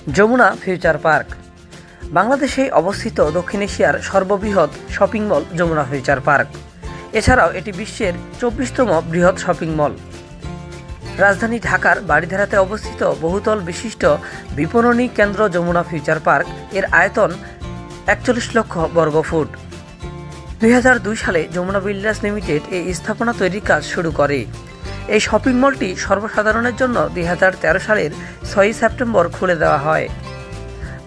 Jamuna future park বাংলাদেশে অবস্থিত দক্ষিণ এশিয়ার সর্ববৃহৎ shopping mall Jamuna future park. এছাড়াও এটি বিশ্বের 24তম বৃহৎ শপিং মল। রাজধানী ঢাকার বারিধারাতে অবস্থিত বহুতল বিশিষ্ট বিপণনী কেন্দ্র যমুনা ফিউচার পার্ক এর আয়তন 41 লক্ষ বর্গফুট। 2002 সালে যমুনা বিল্ডার্স লিমিটেড এই স্থাপনা তৈরির কাজ শুরু করে। এই শপিং মলটি সর্বসাধারণের জন্য 2013 সালের 6 সেপ্টেম্বর খুলে দেওয়া হয়।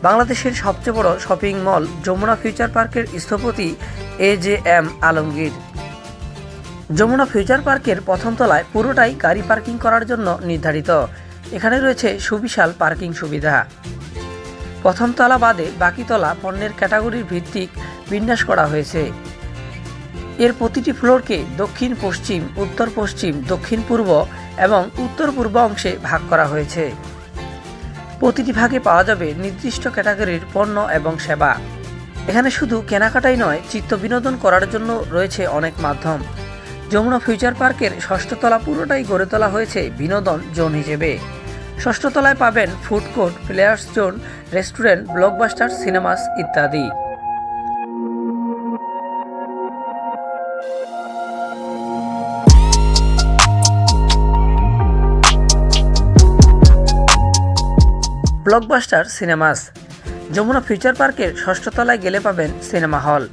বাংলাদেশের সবচেয়ে বড় শপিং মল যমুনা ফিউচার পার্কের স্থপতি AJM আলমগীর। যমুনা ফিউচার পার্কের প্রথম তলায় পুরোটাই গাড়ি পার্কিং করার জন্য নির্ধারিত। এখানে রয়েছে সুবিশাল পার্কিং সুবিধা। প্রথম তলা বাদে বাকি তলা পণ্যের ক্যাটাগরির ভিত্তিক বিন্যাস করা হয়েছে। এর প্রতিটি ফ্লোরকে দক্ষিণ পশ্চিম, উত্তর পশ্চিম, দক্ষিণ পূর্ব এবং উত্তর পূর্ব অংশে ভাগ করা হয়েছে। প্রতিটি ভাগে পাওয়া যাবে নির্দিষ্ট ক্যাটাগরির পণ্য এবং সেবা। এখানে শুধু কেনাকাটাই নয়, চিত্ত বিনোদন করার জন্য রয়েছে অনেক মাধ্যম। যমুনা ফিউচার পার্কের ষষ্ঠ তলা পুরোটাই গড়ে তোলা হয়েছে বিনোদন জোন হিসেবে। ষষ্ঠ তলায় পাবেন food court, players zone, restaurant, blockbuster cinemas ইত্যাদি। ব্লকবাস্টার সিনেমাস যমুনা ফিউচার পার্কের ষষ্ঠ তলায় গেলে পাবেন সিনেমা হল।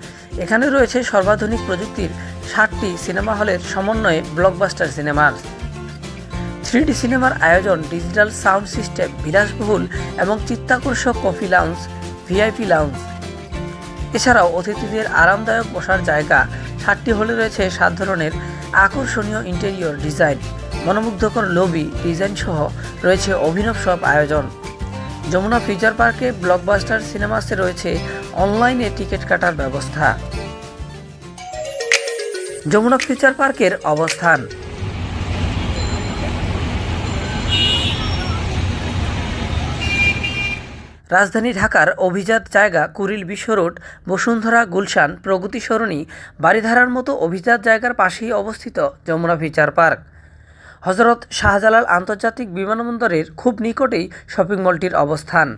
এখানে রয়েছে সর্বাধুনিক প্রযুক্তির 60টি সিনেমা হলের সমন্বয়ে ব্লকবাস্টার সিনেমাস। 3D সিনেমার আয়োজন, ডিজিটাল সাউন্ড সিস্টেম, বিলাসবহুল এবং চিত্তাকর্ষক কফি লাউঞ্জ, VIP লাউঞ্জ। এছাড়াও অতিথিদের আরামদায়ক বসার জায়গা। 7টি হলে রয়েছে 7 ধরনের আকর্ষণীয় ইন্টেরিয়র ডিজাইন, মনোমুগ্ধকর লবি ডিজাইন সহ রয়েছে অভিনব সব আয়োজন। যমুনা ফিউচার পার্কে ব্লকবাস্টার সিনেমাসে রয়েছে অনলাইনে টিকিট কাটার ব্যবস্থা। যমুনা ফিউচার পার্কের অবস্থান রাজধানী ঢাকার অভিজাত জায়গা কুড়িল বিশ্ব রোড, বসুন্ধরা, গুলশান, প্রগতি সরণি, বারিধারার মতো অভিজাত জায়গার পাশেই অবস্থিত যমুনা ফিউচার পার্ক। হযরত শাহজালাল আন্তর্জাতিক বিমানবন্দরের খুব নিকটেই শপিং মলটির অবস্থান।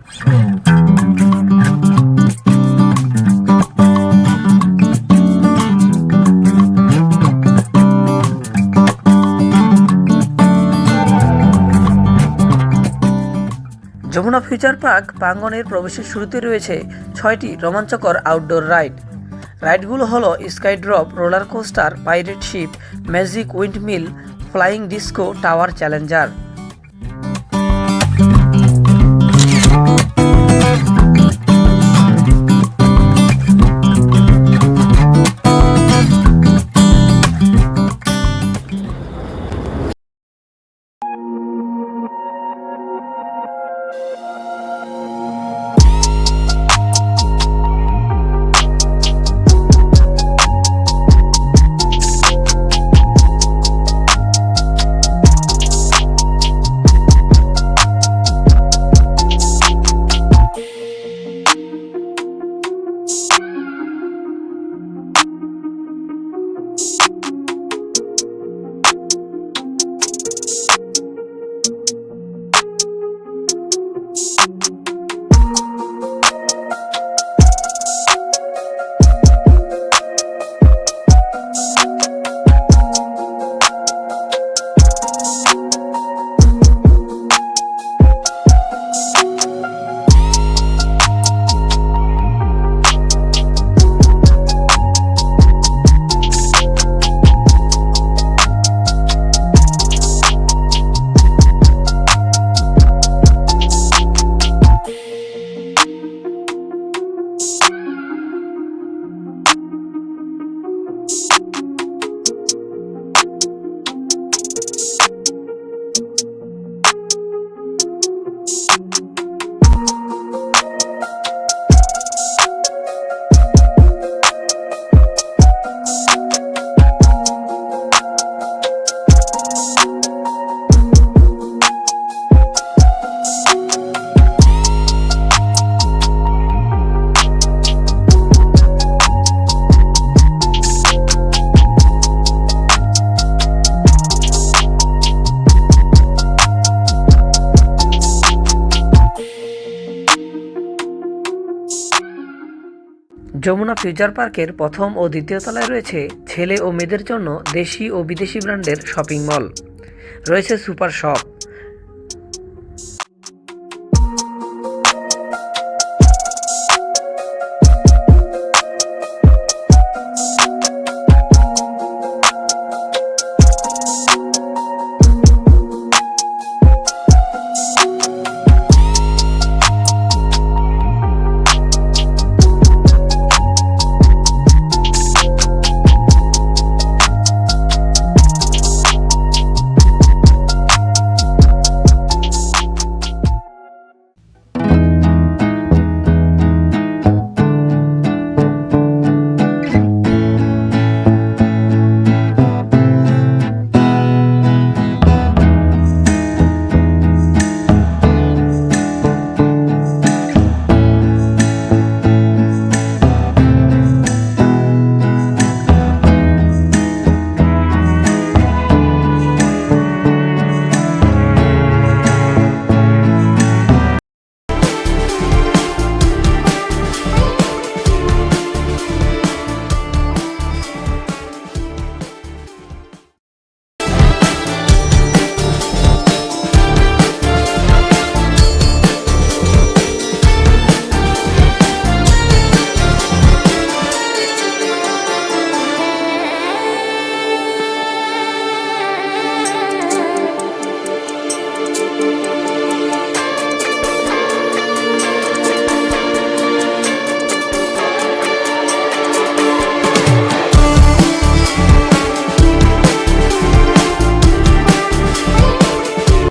যমুনা ফিউচার পার্ক প্রাঙ্গণের প্রবেশের শুরুতে রয়েছে 6টি রোমাঞ্চকর আউটডোর রাইড। রাইডগুলো হলো sky drop, roller coaster, pirate ship, magic windmill, flying disco, tower challenger. Jamuna future পার্কের প্রথম ও দ্বিতীয় তলায় রয়েছে ছেলে ও মেয়েদের জন্য দেশি ও বিদেশি ব্র্যান্ডের শপিং মল। রয়েছে সুপার শপ,